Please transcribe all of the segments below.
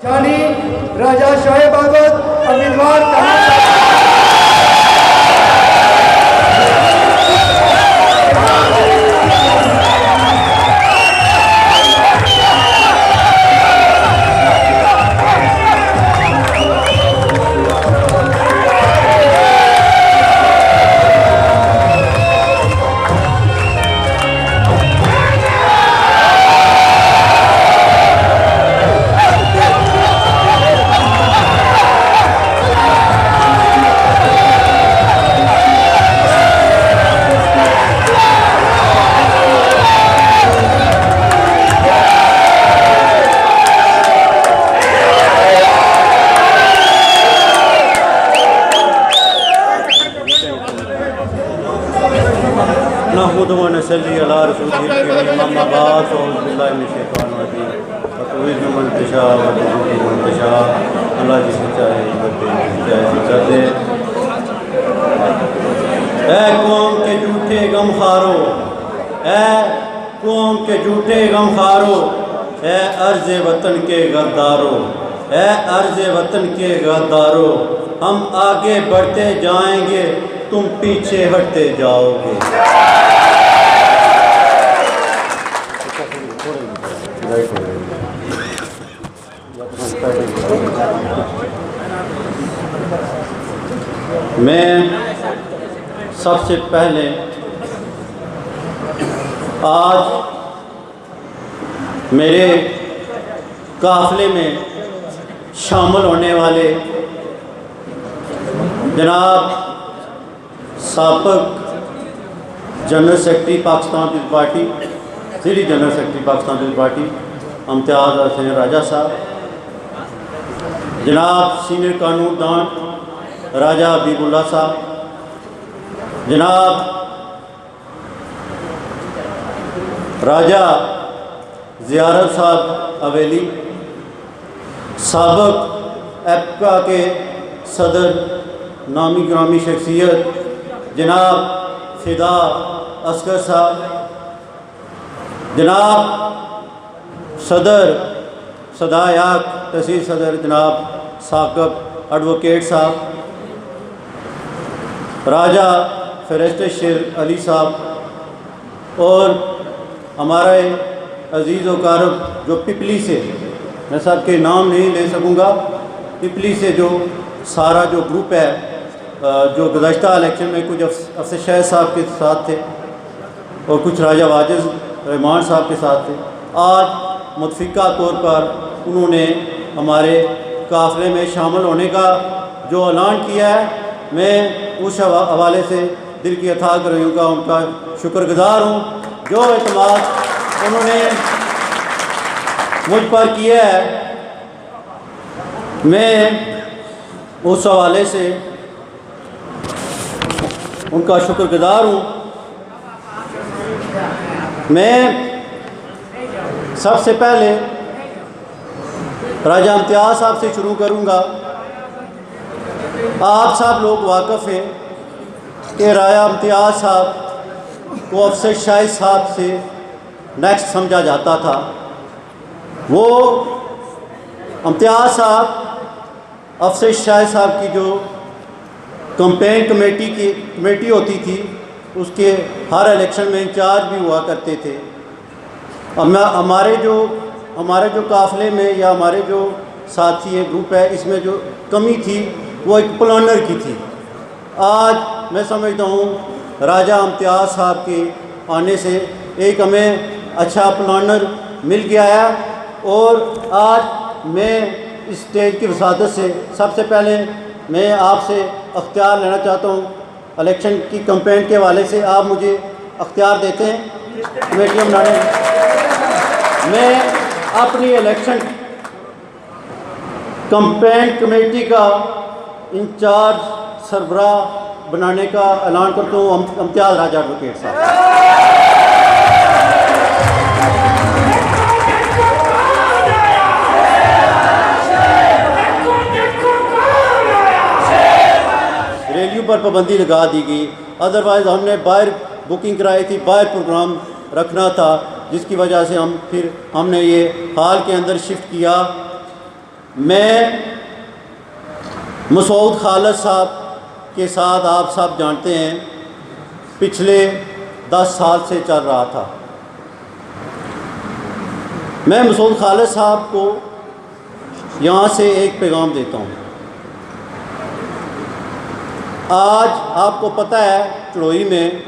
यानी राजा शोएब अहमद उम्मीदवार अल्लाह की सच्चाई दे। ऐ कौम के झूठे गमखारो, ऐ कौम के झूठे गमखारो, ऐ अर्ज़ वतन के गद्दारो, ऐ अर्ज़ वतन के गद्दारो, हम आगे बढ़ते जाएंगे तुम पीछे हटते जाओगे। मैं सबसे पहले आज मेरे काफ़िले में शामिल होने वाले जनाब साबिक़ जनरल सेक्रेटरी पाकिस्तान पीपल्स पार्टी, सीधी जनरल सेक्रेटरी पाकिस्तान पीपल्स पार्टी इम्तियाज़ हुसैन राजा साहब, जनाब सीनियर कानूनदान राजा हबीबुल्लाह साहब, जनाब राजा ज़ियारत साहब अवेली, साबिक़ एप्का के सदर नामी ग्रामी शख्सियत जनाब फ़िदा असगर साहब, जनाब सदर सदायाक तहसील सदर जनाब साकब एडवोकेट साहब, राजा फ़रिश्ते शेर अली साहब और हमारे अज़ीज़ व कारब जो पिपली से, मैं सब के नाम नहीं ले सकूँगा, पिपली से जो सारा जो ग्रुप है जो गुज़श्ता इलेक्शन में कुछ अफसर शाह साहब के साथ थे और कुछ राजा वाजिद रहमान साहब के साथ थे, आज मुतफ़िका तौर पर उन्होंने हमारे काफ़िले में शामिल होने का जो ऐलान किया है, मैं उस हवाले से दिल की अथाह गर्मियों का उनका शुक्रगुज़ार हूँ। जो एतमाद उन्होंने मुझ पर किया है, मैं उस हवाले से उनका शुक्रगुज़ार हूँ। मैं सबसे पहले राजा इम्तियाज़ साहब से शुरू करूँगा। आप सब लोग वाक़फ़ हैं कि राजा इम्तियाज़ साहब को अफसर शाह साहब से नेक्स्ट समझा जाता था। वो इम्तियाज़ साहब अफसर शाह साहब की जो कैंपेन कमेटी होती थी, उसके हर इलेक्शन में इंचार्ज भी हुआ करते थे। हमारे जो काफ़िले में या हमारे जो साथी है ग्रुप है, इसमें जो कमी थी वो एक प्लानर की थी। आज मैं समझता हूँ राजा इम्तियाज़ साहब के आने से एक हमें अच्छा प्लानर मिल गया है। और आज मैं इस स्टेज की वसादत से सबसे पहले मैं आपसे अख्तियार लेना चाहता हूँ, इलेक्शन की कैंपेन के हवाले से आप मुझे अख्तियार देते हैं कमेटियाँ बनाने। मैं अपनी इलेक्शन कैंपेन कमेटी का इंचार्ज सरबराह बनाने का ऐलान करता हूँ इम्तियाज़ राजा एडवोकेट साहब। रैलियों पर पाबंदी लगा दी गई, अदरवाइज़ हमने बाहर बुकिंग कराई थी, बाहर प्रोग्राम रखना था, जिसकी वजह से हमने ये हॉल के अंदर शिफ्ट किया। मैं मसूद खालिद साहब के साथ, आप सब जानते हैं, पिछले 10 साल से चल रहा था। मैं मसूद खालिद साहब को यहाँ से एक पैगाम देता हूँ। आज आपको पता है चढ़ोई में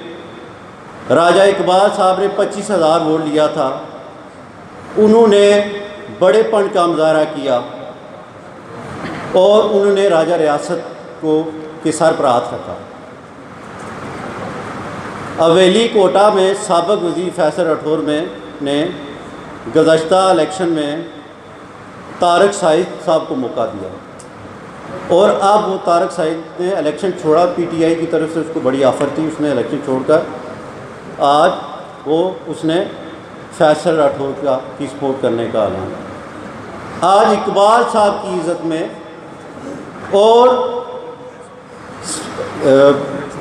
राजा इकबाल साहब ने 25,000 वोट लिया था। उन्होंने बड़ेपन का मुजाहरा किया और उन्होंने राजा रियासत को के सर पर हाथ रखा। अवेली कोटा में साबिक़ वज़ीर फैसल राठौर ने गुज़श्ता इलेक्शन में तारक साहिद साहब को मौका दिया और अब वो तारक साहिद ने इलेक्शन छोड़ा। पीटीआई की तरफ से उसको बड़ी ऑफ़र थी, उसने इलेक्शन छोड़कर आज उसने फैसल राठौर की सपोर्ट करने का ऐलान। आज इकबाल साहब की इज़्ज़त में और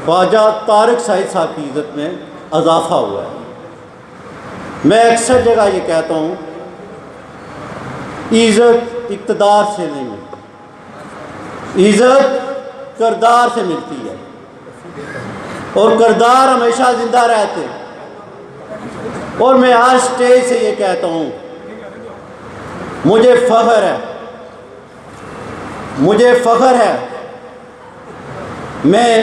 ख्वाजा तारक साहिद साहब की इज़्ज़त में इजाफ़ा हुआ है। मैं अक्सर जगह ये कहता हूँ, इज़्ज़त इक़्तिदार से नहीं मिलती, इज़्ज़त किरदार से मिलती है और किरदार हमेशा ज़िंदा रहते हैं। और मैं आज स्टेज से ये कहता हूँ, मुझे फ़ख्र है मैं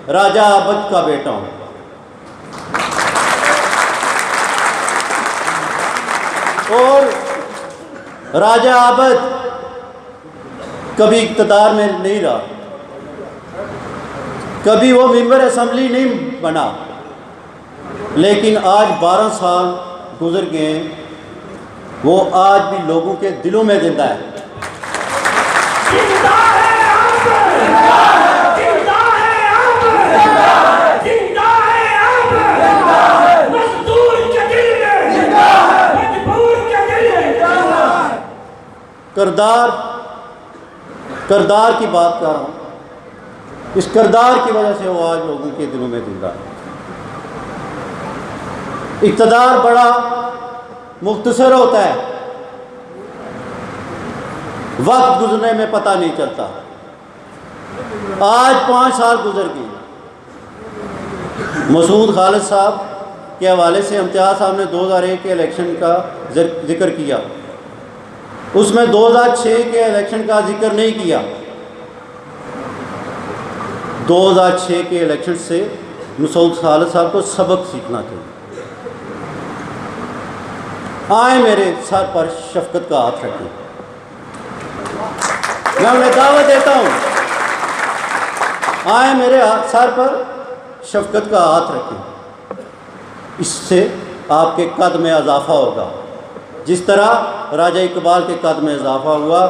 राजा आबद का बेटा हूँ। और राजा आबद कभी इक़्तिदार में नहीं रहा, कभी वो मेंबर असेंबली नहीं बना, लेकिन आज 12 साल गुजर गए, वो आज भी लोगों के दिलों में जिंदा है। किरदार की बात कर रहा हूँ, इस किरदार की वजह से वो आज लोगों के दिलों में जिंदा है। इक़्तिदार बड़ा मुख्तसर होता है, वक्त गुजरने में पता नहीं चलता। आज 5 साल गुजर गए। मसूद खालिद साहब के हवाले से इम्तियाज़ साहब ने 2001 के इलेक्शन का जिक्र किया, उसमें 2006 के इलेक्शन का जिक्र नहीं किया। 2006 के इलेक्शन से मसूद खालिद साहब को सबक सीखना चाहिए। आए मेरे सर पर शफ़क़त का हाथ रखें, मैं उन्हें दावत देता हूँ, आए मेरे सर पर शफ़क़त का हाथ रखें। इससे आपके कद में इजाफ़ा होगा, जिस तरह राजा इकबाल के कद में इजाफ़ा हुआ,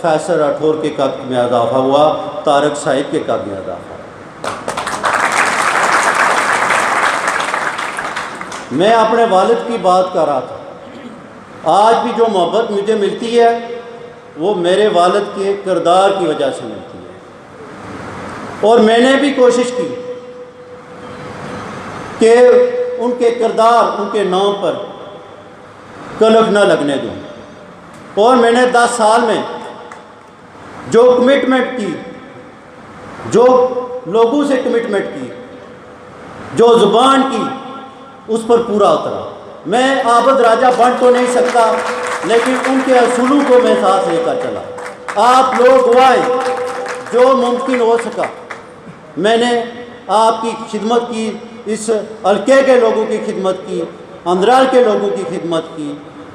फैसल राठौर के कद में इजाफ़ा हुआ, तारक साहिद के कद में इजाफ़ा। मैं अपने वालिद की बात कर रहा था। आज भी जो मोहब्बत मुझे मिलती है वो मेरे वालिद के किरदार की वजह से मिलती है। और मैंने भी कोशिश की कि उनके किरदार, उनके नाम पर कलंक न लगने दूँ। और मैंने 10 साल में जो कमिटमेंट की, जो लोगों से कमिटमेंट की, जो ज़ुबान की, उस पर पूरा उतरा। मैं आबद राजा बन तो नहीं सकता, लेकिन उनके असूलों को मैं साथ लेकर चला। आप लोग गवाएं, जो मुमकिन हो सका मैंने आपकी खिदमत की, इस हल्के के लोगों की खिदमत की, अंदराल के लोगों की खिदमत की।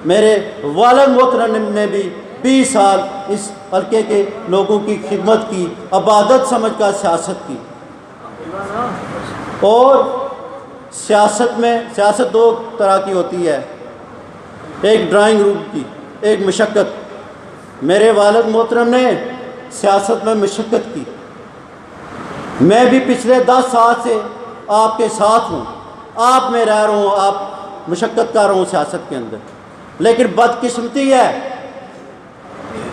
मेरे वालिद मोहतरम ने भी 20 साल इस हल्के के लोगों की खिदमत की, इबादत समझकर सियासत की। और सियासत 2 तरह की होती है, एक ड्राइंग रूम की, एक मशक्क़त। मेरे वालिद मोहतरम ने सियासत में मशक्क़त की। मैं भी पिछले 10 साल से आपके साथ हूँ, आप में रह रहा हूँ, आप मशक्क़त कर रहा हूँ सियासत के अंदर। लेकिन बदकिस्मती है,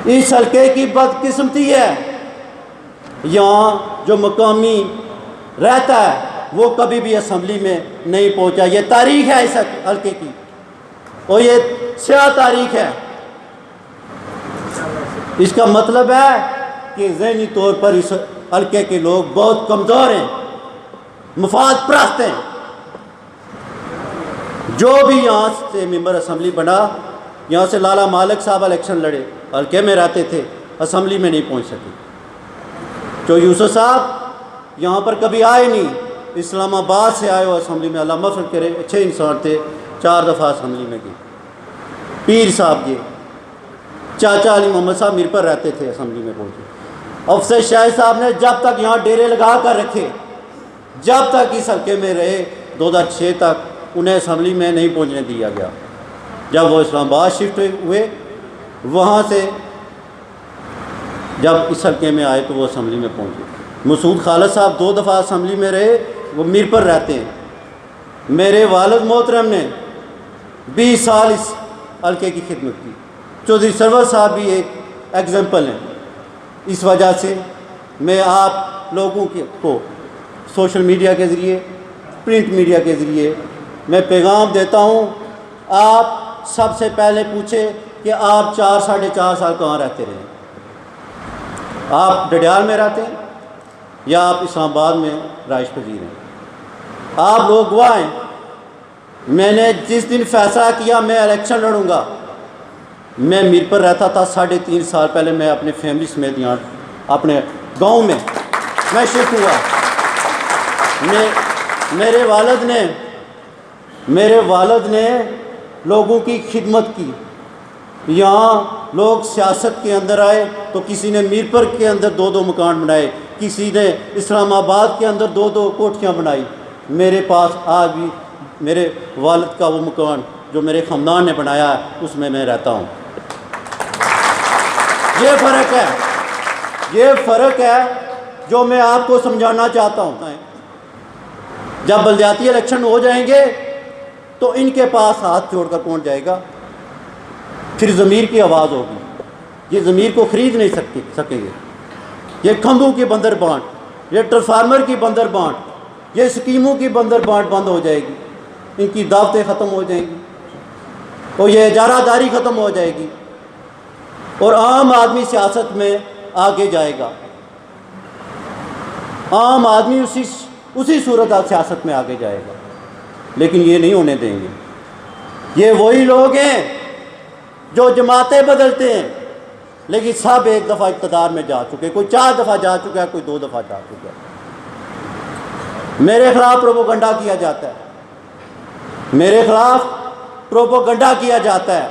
इस हल्के की बदकिस्मती है, यहाँ जो मकामी रहता है वो कभी भी असम्बली में नहीं पहुँचा। ये तारीख़ है इस हल्के की, और ये स्याह तारीख़ है। इसका मतलब है कि ज़हनी तौर पर इस हल्के के लोग बहुत कमज़ोर हैं, मुफाद परस्त हैं। जो भी यहाँ से मेंबर असम्बली बना, यहाँ से लाला मालिक साहब इलेक्शन लड़े, हल्के में रहते थे, असम्बली में नहीं पहुँच सके। जो यूसुफ साहब यहाँ पर कभी आए नहीं, इस्लामाबाद से आए हो असम्बली में, अल्लाह मफ़रत करे, अच्छे इंसान थे, 4 दफ़ा असम्बली में गए। पीर साहब गए, चाचा अली मोहम्मद साहब मीर पर रहते थे, असम्बली में पहुँचे। अफसर शाहिद साहब ने जब तक यहाँ डेरे लगा कर रखे, जब तक इस हल्के में रहे, 2006 तक उन्हें असम्बली में नहीं पहुँचने दिया गया। जब वो इस्लामाबाद शिफ्ट हुए, वहाँ से जब इस हल्के में आए तो वो असम्बली में पहुँचे। मसूद खालिद साहब 2 दफ़ा असम्बली में रहे, वो मीर पर रहते हैं। मेरे वालिद मोहतरम ने 20 साल इस हल्के की खिदमत की। चौधरी सरवर साहब भी एक एग्जाम्पल हैं। इस वजह से मैं आप लोगों को सोशल मीडिया के ज़रिए, प्रिंट मीडिया के ज़रिए मैं पैगाम देता हूँ, आप सबसे पहले पूछे कि आप 4 साढ़े 4 साल कहाँ रहते रहे। आप डडियाल में रहते हैं या आप इस्लामाबाद में राइश पजीर हैं? आप लोग गवाह हैं। मैंने जिस दिन फैसला किया मैं इलेक्शन लड़ूंगा, मैं मीर पर रहता था 3.5 साल पहले। मैं अपने फैमिली समेत यहाँ अपने गांव में मैं शिफ्ट हुआ। मेरे वालिद ने लोगों की खिदमत की। यहाँ लोग सियासत के अंदर आए तो किसी ने मीरपुर के अंदर 2-2 मकान बनाए, किसी ने इस्लामाबाद के अंदर 2-2 कोठियाँ बनाई। मेरे पास आज भी मेरे वालिद का वो मकान जो मेरे ख़ानदान ने बनाया है, उसमें मैं रहता हूँ। ये फ़र्क है जो मैं आपको समझाना चाहता हूँ। जब बलदियाती इलेक्शन हो जाएंगे तो इनके पास हाथ जोड़कर कौन जाएगा? फिर ज़मीर की आवाज़ होगी। ये ज़मीर को ख़रीद नहीं सकेंगे। ये खंभों की बंदर बांट, ये ट्रांसफार्मर की बंदर बांट, ये स्कीमों की बंदर बांट बंद हो जाएगी। इनकी दावतें ख़त्म हो जाएंगी और ये इजारादारी ख़त्म हो जाएगी और आम आदमी सियासत में आगे जाएगा। आम आदमी उसी सूरत सियासत में आगे जाएगा, लेकिन ये नहीं होने देंगे। ये वही लोग हैं जो जमातें बदलते हैं, लेकिन सब एक दफ़ा इक़्तिदार में जा चुके। कोई 4 दफ़ा जा चुका है, कोई 2 दफ़ा जा चुका है। मेरे ख़िलाफ़ प्रोपोगंडा किया जाता है, मेरे ख़िलाफ़ प्रोपोगंडा किया जाता है।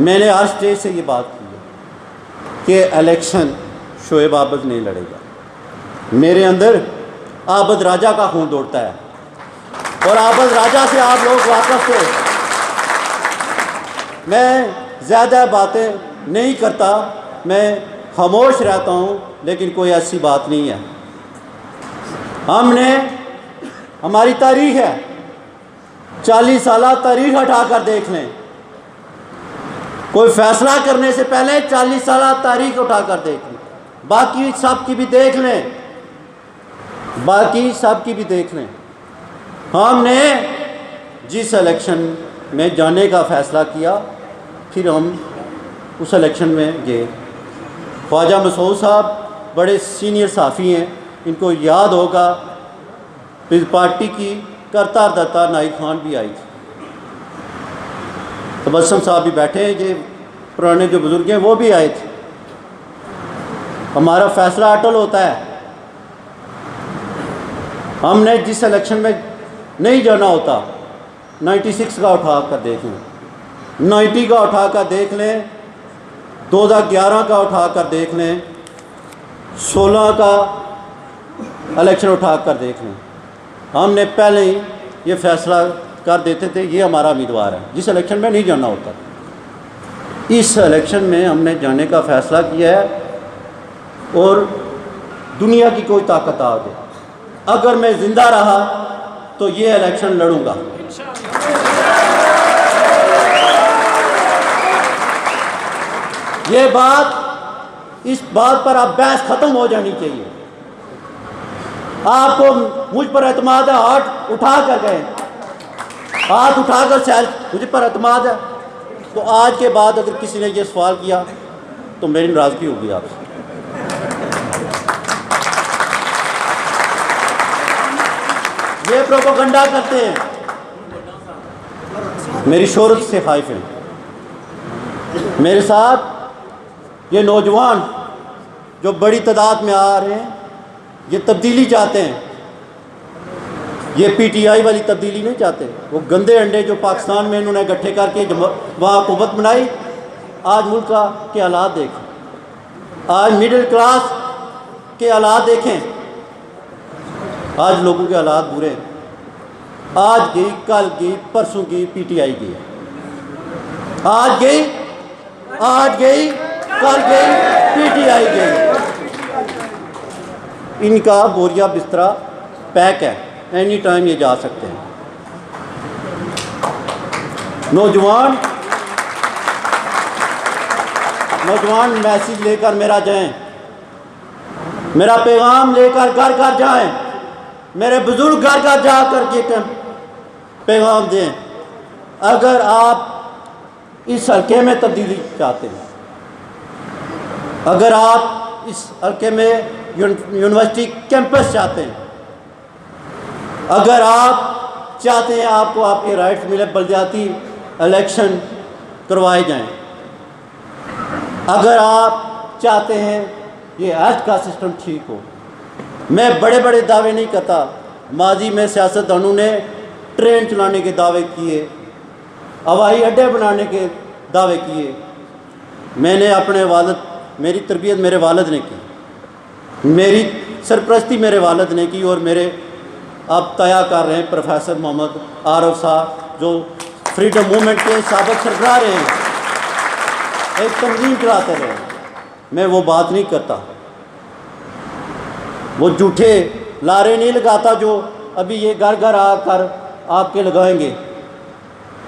मैंने हर स्टेज से ये बात की है कि इलेक्शन शोएब आबद नहीं लड़ेगा। मेरे अंदर आबद राजा का खून दौड़ता है और आबद राजा से आप लोग वापस थे। मैं ज़्यादा बातें नहीं करता, मैं खामोश रहता हूँ, लेकिन कोई ऐसी बात नहीं है। हमारी तारीख़ है, 40 साल तारीख़ हटा कर देख लें। कोई फ़ैसला करने से पहले 40 साल तारीख़ उठा कर देख लें। बाकी सब की भी देख लें, हमने जिस इलेक्शन में जाने का फ़ैसला किया, फिर हम उस इलेक्शन में गए। ख्वाजा मसूद साहब बड़े सीनियर सहाफ़ी हैं, इनको याद होगा पीपल्स पार्टी की करतार दत्ता नाई खान भी आई थी। तबस्सुम साहब भी बैठे हैं, ये पुराने जो बुज़ुर्ग हैं वो भी आए थे। हमारा फ़ैसला अटल होता है। हमने जिस इलेक्शन में नहीं जाना होता, 96 का उठा कर देख लें, 90 का उठा कर देख लें, 2011 का उठा कर देख लें, 16 का इलेक्शन उठा कर देख लें। हमने पहले ही ये फ़ैसला कर देते थे ये हमारा उम्मीदवार है, जिस इलेक्शन में नहीं जाना होता। इस इलेक्शन में हमने जाने का फ़ैसला किया है और दुनिया की कोई ताकत आ गई, अगर मैं ज़िंदा रहा तो ये इलेक्शन लड़ूंगा। ये बात, इस बात पर अब बहस ख़त्म हो जानी चाहिए। आपको मुझ पर एतमाद है, हाथ उठा कर गए, हाथ उठाकर शायद मुझ पर एतमाद है, तो आज के बाद अगर किसी ने ये सवाल किया तो मेरी नाराज़गी होगी आपसे। ये प्रोपेगेंडा करते हैं, मेरी शोहरत से खाइफ हैं। मेरे साथ ये नौजवान जो बड़ी तादाद में आ रहे हैं, ये तब्दीली चाहते हैं। ये पीटीआई वाली तब्दीली नहीं चाहते। वो गंदे अंडे जो पाकिस्तान में इन्होंने इकट्ठे करके वहाँ हुकूमत बनाई, आज मुल्क के हालात देखें, आज मिडिल क्लास के हालात देखें, आज लोगों के हालात बुरे हैं। आज गई, कल गई, परसों गई, पीटीआई गई, आज गई, कल गई, पीटीआई गई। इनका बोरिया बिस्तरा पैक है, एनी टाइम ये जा सकते हैं। नौजवान मैसेज लेकर मेरा जाएं, मेरा पैगाम लेकर घर घर जाएं, मेरे बुजुर्ग घर घर जाकर के पैगाम दें। अगर आप इस हल्के में तब्दीली चाहते हैं, अगर आप इस हल्के में यूनिवर्सिटी कैंपस चाहते हैं, अगर आप चाहते हैं आपको आपके राइट्स मिले, बलदियाती इलेक्शन करवाए जाएं, अगर आप चाहते हैं ये हेल्थ का सिस्टम ठीक हो। मैं बड़े बड़े दावे नहीं करता। माजी में सियासतदानों ने ट्रेन चलाने के दावे किए, हवाई अड्डे बनाने के दावे किए। मैंने अपने वालिद, मेरी तरबियत मेरे वालिद ने की, मेरी सरपरस्ती मेरे वालिद ने की, और मेरे अब तया कर रहे हैं प्रोफेसर मोहम्मद आरफ साहब, जो फ्रीडम मूवमेंट के साबिक सरबराह रहे हैं, एक तंजीम चलाते रहे। मैं वो बात नहीं करता, वो झूठे लारे नहीं लगाता जो अभी ये घर घर आकर आपके लगाएंगे,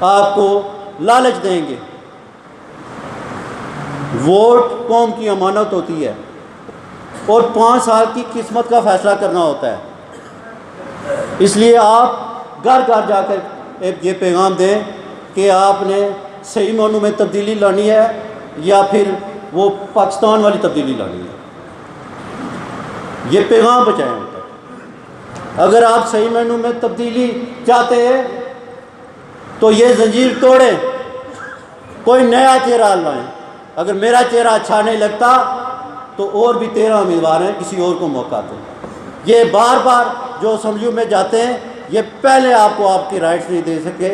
आपको लालच देंगे। वोट कौम की अमानत होती है और 5 साल की किस्मत का फैसला करना होता है। इसलिए आप घर घर जाकर एक ये पैगाम दें कि आपने सही मानों में तब्दीली लानी है या फिर वो पाकिस्तान वाली तब्दीली लानी है। ये पैगाम बचाएं उन तक। अगर आप सही मानों में तब्दीली चाहते हैं तो ये जंजीर तोड़ें, कोई नया चेहरा लाएं। अगर मेरा चेहरा अच्छा नहीं लगता तो और भी 13 उम्मीदवार हैं, किसी और को मौका दें। ये बार बार जो असम्बलियों में जाते हैं, ये पहले आपको आपकी राइट्स नहीं दे सके,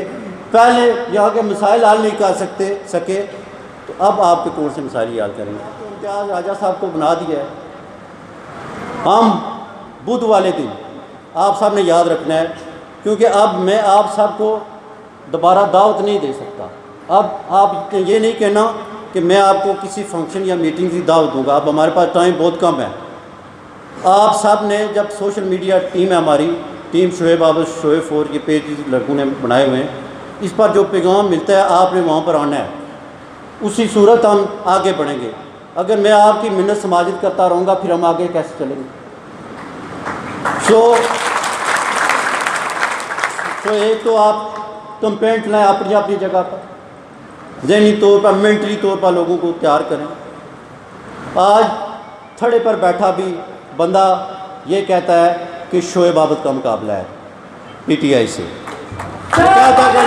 पहले यहाँ के मसाइल हल नहीं कर सके, तो अब आपके कौन से मसाइल हल करेंगे? तो इम्तियाज़ राजा साहब को बना दिया है। हम बुध वाले दिन आप सब ने याद रखना है, क्योंकि अब मैं आप सबको दोबारा दावत नहीं दे सकता। अब आप ये नहीं कहना कि मैं आपको किसी फंक्शन या मीटिंग की दावत दूंगा। अब हमारे पास टाइम बहुत कम है। आप सब ने जब सोशल मीडिया टीम है हमारी, टीम शोएब आबद शोएब 4 के पेज लड़कों ने बनाए हुए हैं, इस पर जो पैगाम मिलता है आपने वहाँ पर आना है। उसी सूरत हम आगे बढ़ेंगे। अगर मैं आपकी मिन्नत समाजित करता रहूँगा फिर हम आगे कैसे चलेंगे? तो एक तो आप कंपेंट लाएँ अपनी अपनी जगह पर, ज़हनी तौर पर, मेंटली तौर पर लोगों को तैयार करें। आज थड़े पर बैठा भी बंदा ये कहता है कि शोएब आबद का मुकाबला है पीटीआई से, क्या था कि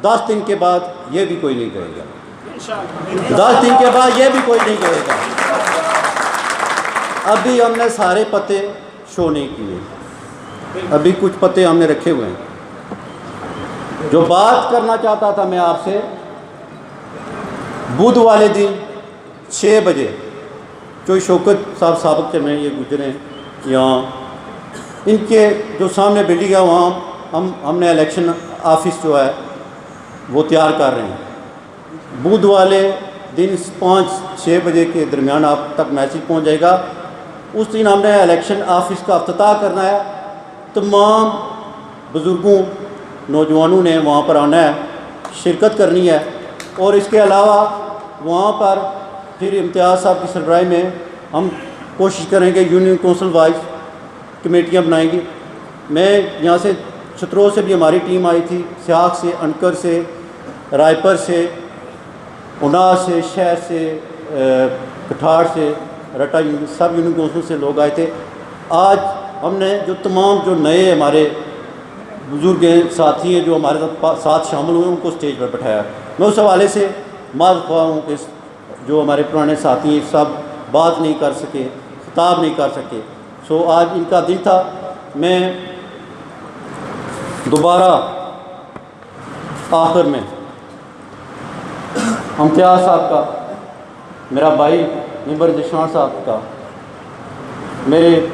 10 दिन के बाद ये भी कोई नहीं कहेगा, 10 दिन के बाद ये भी कोई नहीं कहेगा। अभी हमने सारे पत्ते शो नहीं किए, अभी कुछ पत्ते हमने रखे हुए हैं। जो बात करना चाहता था मैं आपसे, बुध वाले दिन 6 बजे जो शौकत साहब साबिक चल रहे ये गुजरे यहाँ, इनके जो सामने बिल्डिंग है वहाँ हमने इलेक्शन ऑफिस जो है वो तैयार कर रहे हैं। बुध वाले दिन 5-6 बजे के दरमियान आप तक मैसेज पहुँच जाएगा। उस दिन हमने इलेक्शन ऑफिस का अफ्ताह करना है। तमाम बुज़ुर्गों नौजवानों ने वहाँ पर आना है, शिरकत करनी है। और इसके अलावा वहाँ पर फिर इम्तियाज़ साहब की सरबराही में हम कोशिश करेंगे, यूनियन कौंसिल वाइज कमेटियाँ बनाएंगी मैं यहाँ से छतरों से भी हमारी टीम आई थी, सियाग से, अनकर से, रायपर से, उनास से, शहर से, कठार से, रटा सब यूनिवर्सिटियों से लोग आए थे। आज हमने जो तमाम जो नए हमारे बुज़ुर्ग हैं, साथी हैं, जो हमारे साथ शामिल हुए, उनको स्टेज पर बैठाया। मैं उस हवाले से माफ़ ख्वाह हूँ कि जो हमारे पुराने साथी हैं सब बात नहीं कर सके, खिताब नहीं कर सके। सो आज इनका दिन था। मैं दोबारा आखिर में इम्तियाज़ साहब का, मेरा भाई निबर जिशान साहब का, मेरे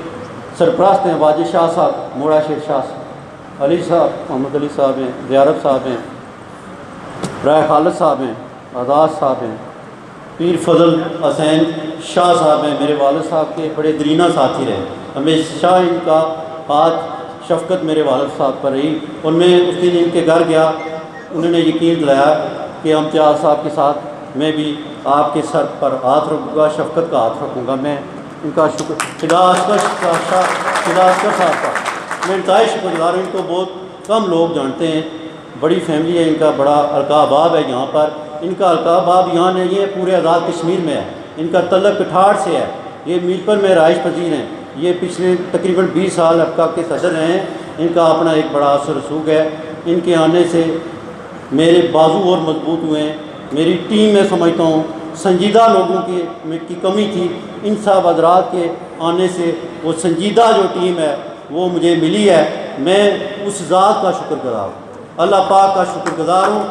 सरपरस्त हैं वाजिद शाह साहब, मोड़ा शेर शाह साहब, अली साहब, मोहम्मद अली साहब हैं, ज़ियारत साहब हैं, राय खालिद साहब हैं, आज़ाद साहब हैं, पीर फजल हसैन शाह साहब हैं, मेरे वालिद साहब के बड़े दरीना साथी रहे। हमेशा इनका हाथ शफ़क़त मेरे वालिद साहब पर रही। और मैं उस दिन इनके घर गया, उन्होंने यकीन दिलाया कि इम्तियाज़ साहब के साथ मैं भी आपके सर पर हाथ रखूँगा, शफ़क़त का हाथ रखूँगा। मैं इनका शुक्र फिदा साहब का मैं इंतहाई शुक्रगुज़ार हूँ। इनको बहुत कम लोग जानते हैं, बड़ी फैमिली है इनका, बड़ा अलकाबाब है यहाँ पर। इनका अलकाबाब यहाँ नहीं है, पूरे आज़ाद कश्मीर में है। इनका तल्लक कठार से है। ये मीरपुर में रहाइश पजीर हैं। ये पिछले तकरीबन 20 साल अबका के सदर रहे हैं। इनका अपना एक बड़ा असर रसूख है। इनके आने से मेरे बाजू और मजबूत हुए हैं। मेरी टीम में समझता हूँ संजीदा लोगों की कमी थी। इन सब हज़रात के आने से वो संजीदा जो टीम है वो मुझे मिली है। मैं उस ज़ात का शुक्रगुज़ार हूँ, अल्लाह पाक का शुक्रगुज़ार हूँ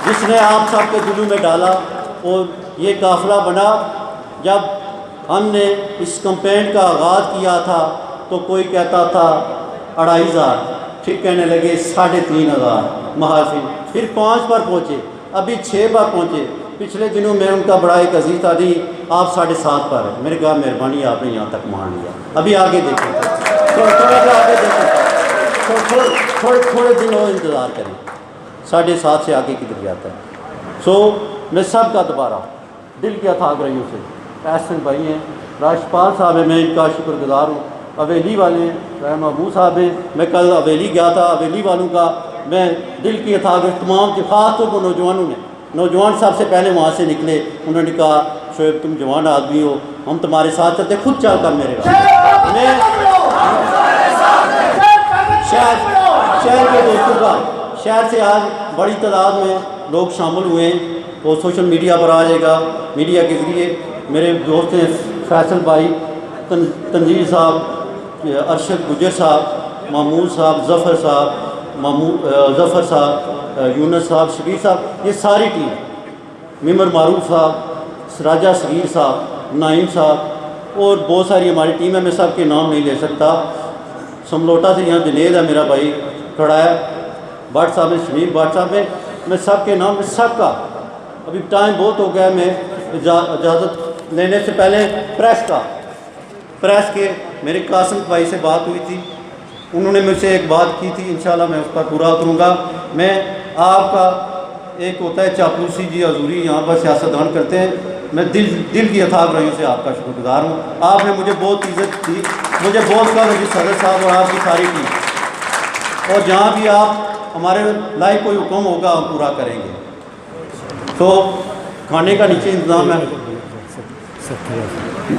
जिसने आप सब के दिलों में डाला और ये काफ़िला बना। जब हमने इस कैंपेन का आगाज़ किया था तो कोई कहता था 2500, फिर कहने लगे 3500 महाफिल, फिर 5 पर पहुँचे, अभी 6 पर पहुँचे। पिछले दिनों में उनका बड़ा एक अजीज़ था, दी आप 7.5 पर है। मेरे कहा मेहरबानी आपने यहाँ तक मान लिया, अभी आगे देखें, थोड़ा सा आगे देखें, थोड़े दिन और इंतज़ार करें, 7.5 से आगे किधर जाता है। सो मैं सब का दोबारा दिल की अथाह रही से एहसन भाई हैं, राजपाल साहब हैं, मैं इनका शुक्रगुज़ार हूँ। हवेली वाले हैं, महबूब साहब हैं, मैं कल हवेली गया था, हवेली वालों का मैं दिल की अथाह तमाम के ख़ास तौर पर नौजवानों ने, नौजवान साहब से पहले वहाँ से निकले, उन्होंने कहा शोएब तुम जवान आदमी हो, हम तुम्हारे साथ चलते, खुद चल कर मेरे मैं शहर के दोस्तों का, शहर से आज बड़ी तादाद में लोग शामिल हुए हैं। वो सोशल मीडिया पर आ जाएगा, मीडिया के ज़रिए मेरे दोस्त हैं फैसल भाई, तंजीर साहब, अरशद गुजर साहब, महमूद साहब, ज़फ़र साहब, यूनुस साहब, शबीर साहब, ये सारी टीम, मिमर मारूफ साहब, सराजा सगीर साहब, नाइम साहब और बहुत सारी हमारी टीम है। मैं सब के नाम नहीं ले सकता। समलोटा से यहाँ जुनेद है मेरा भाई खड़ा है, भट्ट साहब है, शमीर भट्ट साहब है, मैं सब के नाम में सबका, अभी टाइम बहुत हो गया, मैं इजाज़त लेने से पहले प्रेस के मेरे कासिम भाई से बात हुई थी, उन्होंने मुझसे एक बात की थी, इंशाल्लाह मैं उस पर पूरा करूँगा। मैं आपका एक होता है चापूसी जी हजूरी, यहाँ पर सियासतदान करते हैं, मैं दिल की अथाह रही से आपका शुक्रगुज़ार हूँ। आपने मुझे बहुत इज़्ज़त दी, मुझे बहुत कहा जी सदर साहब और आपकी सारी टीम, और जहाँ भी आप हमारे लाइफ कोई हुक्म होगा हम पूरा करेंगे। तो खाने का नीचे इंतज़ाम है।